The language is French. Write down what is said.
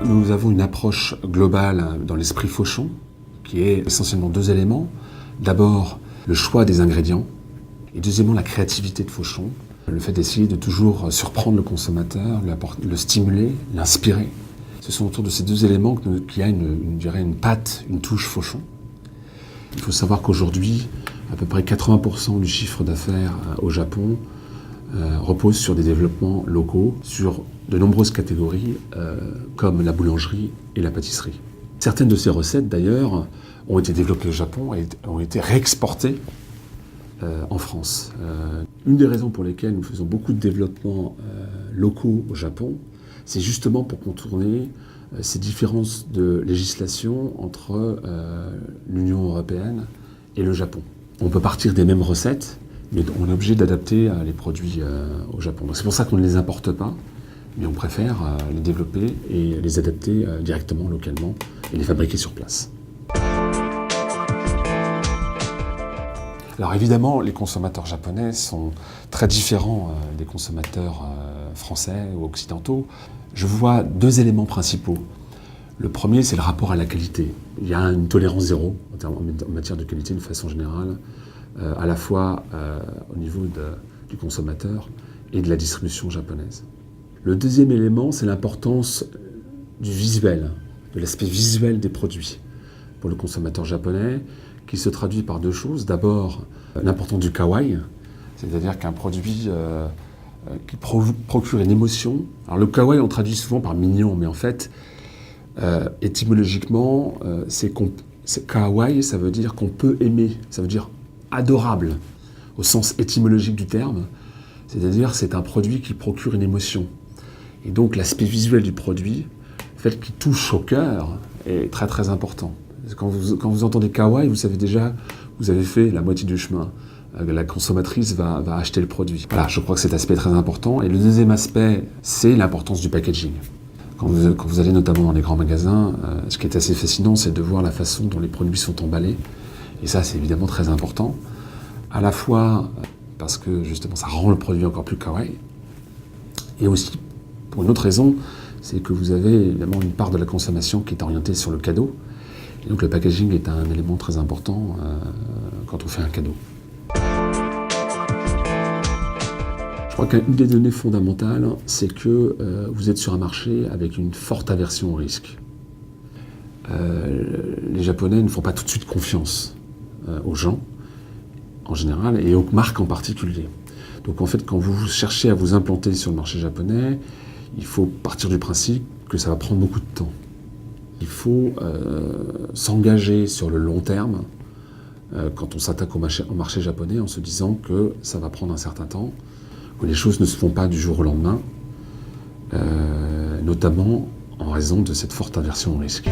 Nous avons une approche globale dans l'esprit Fauchon, qui est essentiellement deux éléments. D'abord, le choix des ingrédients, et deuxièmement, la créativité de Fauchon. Le fait d'essayer de toujours surprendre le consommateur, le stimuler, l'inspirer. Ce sont autour de ces deux éléments qu'il y a une patte, une touche Fauchon. Il faut savoir qu'aujourd'hui, à peu près 80% du chiffre d'affaires au Japon repose sur des développements locaux, sur de nombreuses catégories comme la boulangerie et la pâtisserie. Certaines de ces recettes, d'ailleurs, ont été développées au Japon et ont été réexportées en France. Une des raisons pour lesquelles nous faisons beaucoup de développements locaux au Japon, c'est justement pour contourner ces différences de législation entre l'Union européenne et le Japon. On peut partir des mêmes recettes, mais on est obligé d'adapter les produits au Japon. Donc c'est pour ça qu'on ne les importe pas, mais on préfère les développer et les adapter directement, localement, et les fabriquer sur place. Alors évidemment, les consommateurs japonais sont très différents des consommateurs français ou occidentaux. Je vois deux éléments principaux. Le premier, c'est le rapport à la qualité. Il y a une tolérance zéro en matière de qualité de façon générale, à la fois au niveau du consommateur et de la distribution japonaise. Le deuxième élément, c'est l'importance du visuel, de l'aspect visuel des produits pour le consommateur japonais, qui se traduit par deux choses. D'abord, l'importance du kawaii, c'est-à-dire qu'un produit qui procure une émotion. Alors le kawaii, on traduit souvent par mignon, mais en fait, étymologiquement, kawaii, ça veut dire qu'on peut aimer, ça veut dire adorable, au sens étymologique du terme, c'est-à-dire c'est un produit qui procure une émotion. Et donc l'aspect visuel du produit, le fait qu'il touche au cœur, est très très important. Quand vous entendez kawaii, vous savez déjà, vous avez fait la moitié du chemin. La consommatrice va acheter le produit. Voilà, je crois que cet aspect est très important. Et le deuxième aspect, c'est l'importance du packaging. Quand vous allez notamment dans les grands magasins, ce qui est assez fascinant, c'est de voir la façon dont les produits sont emballés. Et ça, c'est évidemment très important. À la fois parce que justement, ça rend le produit encore plus kawaii. Et aussi, pour une autre raison, c'est que vous avez évidemment une part de la consommation qui est orientée sur le cadeau. Et donc le packaging est un élément très important quand on fait un cadeau. Je crois qu'une des données fondamentales, c'est que vous êtes sur un marché avec une forte aversion au risque. Les Japonais ne font pas tout de suite confiance aux gens, en général, et aux marques en particulier. Donc en fait, quand vous cherchez à vous implanter sur le marché japonais, il faut partir du principe que ça va prendre beaucoup de temps. Il faut s'engager sur le long terme quand on s'attaque au marché japonais en se disant que ça va prendre un certain temps, que les choses ne se font pas du jour au lendemain, notamment en raison de cette forte aversion au risque.